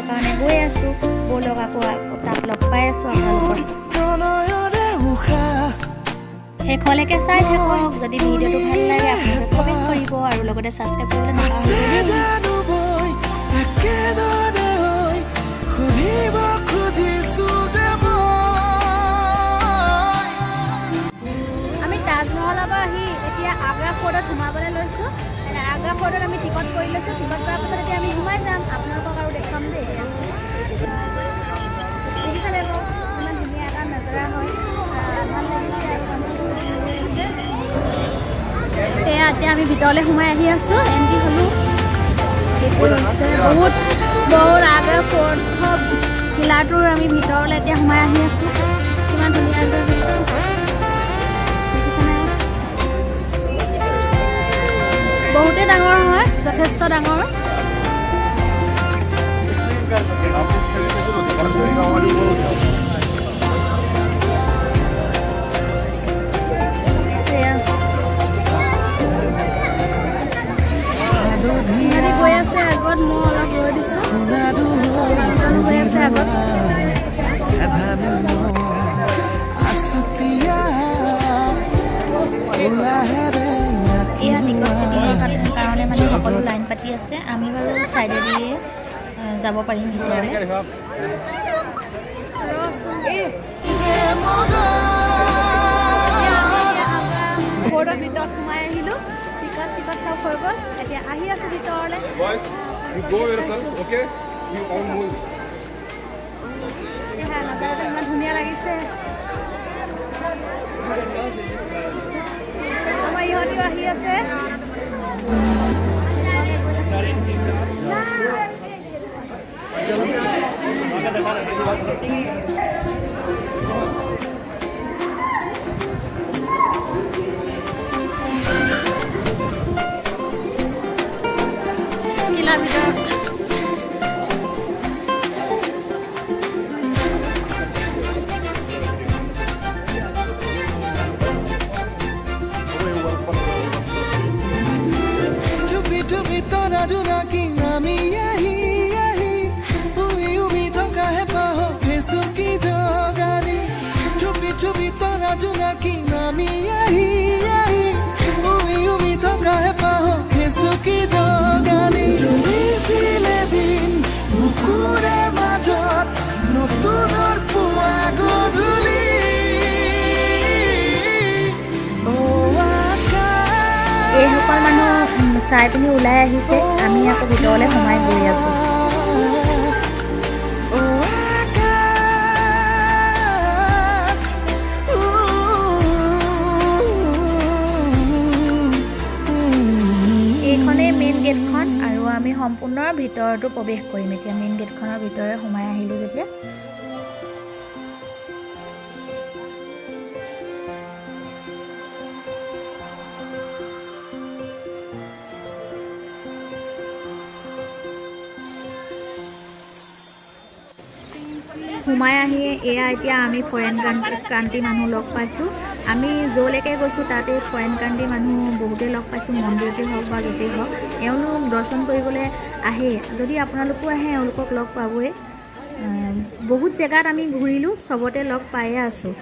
কাৰণে গৈ আছো বলক আকৌ তাত লগ পাই আছো আপোনালোকক শেষলৈকে চাই থাকক যদি ভিডিঅ'টো ভাল লাগে আপোনালোকে কমেণ্ট কৰিব আৰু লগতে ছাবস্ক্ৰাইব কৰিবলৈ নাপাহৰিব আমি তাজমহলৰ পৰা আহি এতিয়া আগ্ৰা ফৰ্টত সোমাবলৈ লৈছোঁ আগ্ৰা ফৰ্টত আমি টিকট কৰি লৈছোঁ টিকট কৰাৰ পাছত এতিয়া আমি সোমাই যাম আপোনালোকক আৰু দেখুৱাম দেই দেখিছানে বাৰু ইমান ধুনীয়া এটা নজৰা হয় ভাল লাগিছে এয়া এতিয়া আমি ভিতৰলৈ সোমাই আহি আছোঁ এণ্ট্ৰি হ'লোঁ এইটো হৈছে বহুত বহুত আগ্ৰা ফৰ্ট কিলাটোৰ আমি ভিতৰলৈ এতিয়া সোমাই আহি আছোঁ কিমান ধুনীয়াকৈ দেখিছোঁ বহুতেই ডাঙৰ হয় যথেষ্ট ডাঙৰ গৈ আছে আগত মই অলপ ৰৈ দিছোঁ গৈ আছে আগত এয়া টিকট চেকিঙৰ কাৰণে মানে সকলো লাইন পাতি আছে আমি বাৰু চাইডেদি যাব পাৰিম ভিতৰলৈ ফৰ্টৰ ভিতৰত সোমাই আহিলোঁ টিকট চিকট চব হৈ গ'ল এতিয়া আহি আছোঁ ভিতৰলৈ নাজাৰটো ইমান ধুনীয়া লাগিছে আমাৰ ইহঁতিও আহি আছে কিলা ভিতৰত এইসকল মানুহ চাই পিনি ওলাই আহিছে আমি আকৌ ভিতৰলৈ সোমাই গৈ আছোঁ এইখনেই মেইন গেটখন আৰু আমি সম্পূৰ্ণ ভিতৰতো প্ৰৱেশ কৰিম এতিয়া মেইন গেটখনৰ ভিতৰে সোমাই আহিলোঁ যেতিয়া সোমাই আহি এয়া এতিয়া আমি ফৰেন ক্ৰান্তি মানুহ লগ পাইছোঁ আমি য'লৈকে গৈছোঁ তাতে ফৰেন ক্ৰান্তি মানুহ বহুতেই লগ পাইছোঁ মন্দিৰতে হওক বা য'তেই হওক এওঁলোক দৰ্শন কৰিবলৈ আহে যদি আপোনালোকো আহে এওঁলোকক লগ পাবই বহুত জেগাত আমি ঘূৰিলোঁ চবতে লগ পায়ে আছোঁ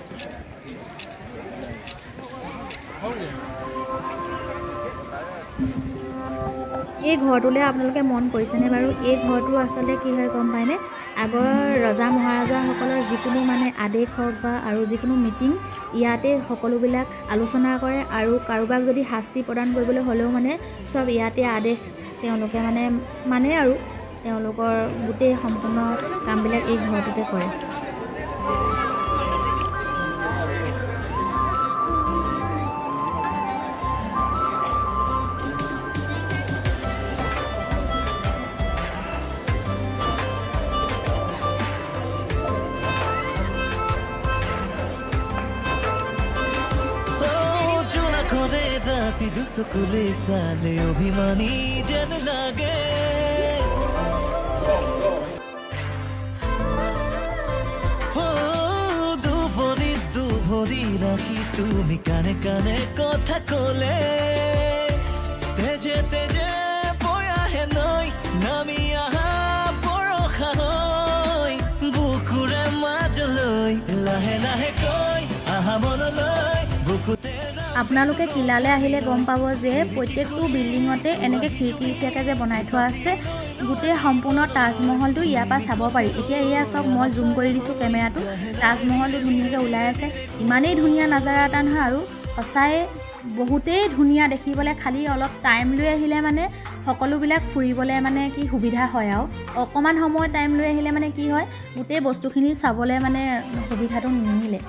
এই ঘৰটোলৈ আপোনালোকে মন কৰিছেনে বাৰু এই ঘৰটো আচলতে কি হয় গম পায়নে আগৰ ৰজা মহাৰাজাসকলৰ যিকোনো মানে আদেশ হওক বা আৰু যিকোনো মিটিং ইয়াতে সকলোবিলাক আলোচনা কৰে আৰু কাৰোবাক যদি শাস্তি প্ৰদান কৰিবলৈ হ'লেও মানে চব ইয়াতে আদেশ তেওঁলোকে মানে আৰু তেওঁলোকৰ গোটেই সম্পূৰ্ণ কামবিলাক এই ঘৰটোতে কৰে दुसकुले साले अभिमानी जन लागे हो दुभरी राखी तुमी काने काने कथा कोले तेजे तेजे बया हे नई नामी आहा बरखा লৈ লাহে লাহে কৈ আহা মনলৈ বুকুতে আপোনালোকে কিলালৈ আহিলে গম পাব যে প্ৰত্যেকটো বিল্ডিঙতে এনেকৈ খিৰিকী লিখিয়াকৈ যে বনাই থোৱা আছে গোটেই সম্পূৰ্ণ তাজমহলটো ইয়াৰ পৰা চাব পাৰি এতিয়া এয়া চব মই জুম কৰি দিছোঁ কেমেৰাটো তাজমহলটো ধুনীয়াকৈ ওলাই আছে ইমানেই ধুনীয়া নাজাৰা এটা নহয় আৰু সঁচাই বহুতেই ধুনীয়া দেখিবলৈ খালি অলপ টাইম লৈ আহিলে মানে সকলোবিলাক ফুৰিবলৈ মানে কি সুবিধা হয় আৰু অকণমান সময় টাইম লৈ আহিলে মানে কি হয় গোটেই বস্তুখিনি চাবলৈ মানে সুবিধাটো নিমিলে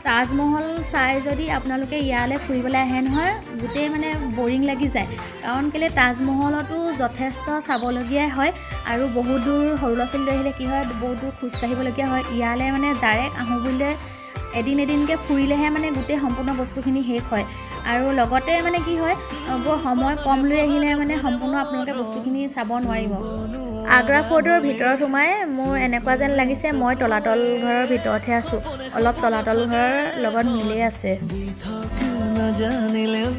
তাজমহল চাই যদি আপোনালোকে ইয়ালৈ ফুৰিবলৈ আহে নহয় গোটেই মানে বৰিং লাগি যায় কাৰণ কেলৈ তাজমহলতো যথেষ্ট চাবলগীয়াই হয় আৰু বহুত দূৰ সৰু ল'ৰা ছোৱালী আহিলে কি হয় বহুত দূৰ খোজকাঢ়িবলগীয়া হয় ইয়ালৈ মানে ডাইৰেক্ট আহোঁ বুলিলে এদিনকৈ ফুৰিলেহে মানে গোটেই সম্পূৰ্ণ বস্তুখিনি শেষ হয় আৰু লগতে মানে কি হয় বৰ সময় কম লৈ আহিলে মানে সম্পূৰ্ণ আপোনালোকে বস্তুখিনি চাব নোৱাৰিব আগ্ৰা ফৰ্টৰ ভিতৰত সোমাই মোৰ এনেকুৱা যেন লাগিছে মই তলাতল ঘৰৰ ভিতৰতহে আছোঁ অলপ তলাতল ঘৰৰ লগত মিলেই আছে নাজানিলেও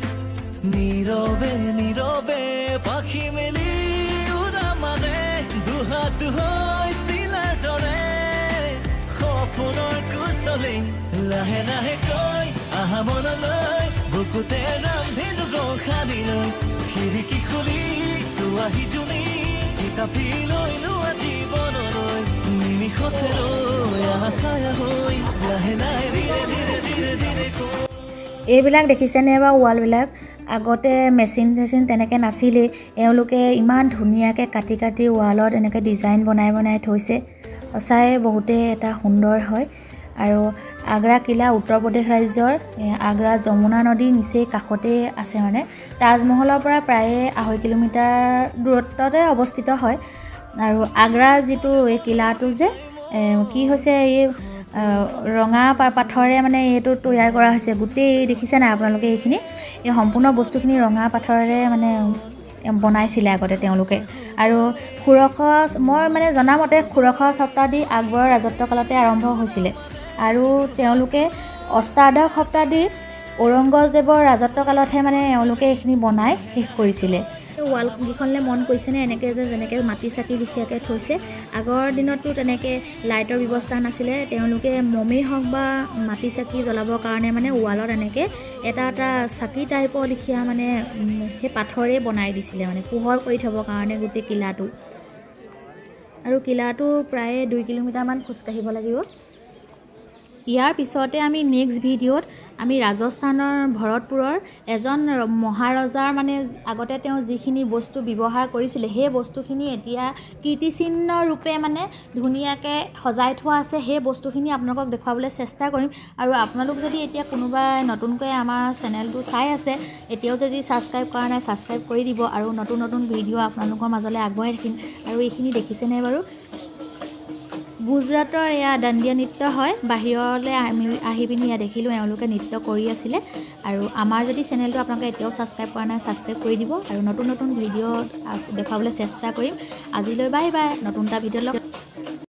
নীৰৱে নীৰৱে পাখি মেলি উৰা মানে দুহাত হৈছিলাৰ দৰে সপোনৰ কুচলে লাহে লাহে কৈ আহা মনলৈ বুকুতে ৰামধেনু ৰখাদিলৈ খিৰিকী খুলি চোৱাহি জুমি কিতাপি লৈ লোৱা জীৱনলৈ নিমিষতে ৰৈ আহা ছায়া হৈ লাহে লাহে ধীৰে ধীৰে ধীৰে ধীৰে কৈ এইবিলাক দেখিছেনে বা ৱালবিলাক আগতে মেচিন তেনেকৈ নাছিলেই এওঁলোকে ইমান ধুনীয়াকৈ কাটি কাটি ৱালত এনেকৈ ডিজাইন বনাই বনাই থৈছে সঁচাই বহুতেই এটা সুন্দৰ হয় আৰু আগ্ৰা কিলা উত্তৰ প্ৰদেশ ৰাজ্যৰ আগ্ৰা যমুনা নদীৰ নিচেই কাষতেই আছে মানে তাজমহলৰ পৰা প্ৰায়ে 2.5 কিলোমিটাৰ দূৰত্বতে অৱস্থিত হয় আৰু আগ্ৰাৰ যিটো এই কিলাটো যে কি হৈছে এই ৰঙা পাথৰে মানে এইটো তৈয়াৰ কৰা হৈছে গোটেই দেখিছে নাই আপোনালোকে এইখিনি এই সম্পূৰ্ণ বস্তুখিনি ৰঙা পাথৰেৰে মানে বনাইছিলে আগতে তেওঁলোকে আৰু মই মানে জনামতে 16 শতাব্দী আকবৰৰ ৰাজত্বকালতে আৰম্ভ হৈছিলে আৰু তেওঁলোকে অষ্টাদশ শতাব্দী ঔৰংগজেবৰ ৰাজত্বকালতহে মানে এওঁলোকে এইখিনি বনাই শেষ কৰিছিলে ৱালকেইখনলৈ মন কৰিছেনে এনেকৈ যেনেকৈ মাটি চাকি লিখিয়াকৈ থৈছে আগৰ দিনততো তেনেকৈ লাইটৰ ব্যৱস্থা নাছিলে তেওঁলোকে মমেই হওক বা মাটি চাকি জ্বলাবৰ কাৰণে মানে ৱালত এনেকৈ এটা এটা চাকি টাইপৰ লিখীয়া মানে সেই পাথৰেই বনাই দিছিলে মানে পোহৰ কৰি থ'বৰ কাৰণে গোটেই কিলাটো আৰু কিলাটো প্ৰায় 2 কিলোমিটাৰমান খোজকাঢ়িব লাগিব ইয়াৰ পিছতে আমি নেক্সট ভিডিঅ'ত আমি ৰাজস্থানৰ ভৰতপুৰৰ এজন মহাৰজাৰ মানে আগতে তেওঁ যিখিনি বস্তু ব্যৱহাৰ কৰিছিলে সেই বস্তুখিনি এতিয়া কীৰ্তিচিহ্ন ৰূপে মানে ধুনীয়াকৈ সজাই থোৱা আছে সেই বস্তুখিনি আপোনালোকক দেখুৱাবলৈ চেষ্টা কৰিম আৰু আপোনালোক যদি এতিয়া কোনোবাই নতুনকৈ আমাৰ চেনেলটো চাই আছে এতিয়াও যদি ছাবস্ক্ৰাইব কৰা নাই ছাবস্ক্ৰাইব কৰি দিব আৰু নতুন নতুন ভিডিঅ' আপোনালোকৰ মাজলৈ আগবঢ়াই থাকিম আৰু এইখিনি দেখিছেনে বাৰু গুজৰাটৰ এয়া দাণ্ডিয়া নৃত্য হয় বাহিৰলৈ আহি পিনি ইয়াত দেখিলোঁ এওঁলোকে নৃত্য কৰি আছিলে আৰু আমাৰ যদি চেনেলটো আপোনালোকে এতিয়াও ছাবস্ক্ৰাইব কৰা নাই ছাবস্ক্ৰাইব কৰি দিব আৰু নতুন নতুন ভিডিঅ' দেখুৱাবলৈ চেষ্টা কৰিম আজিলৈ বাই বাই নতুন এটা ভিডিঅ' লগ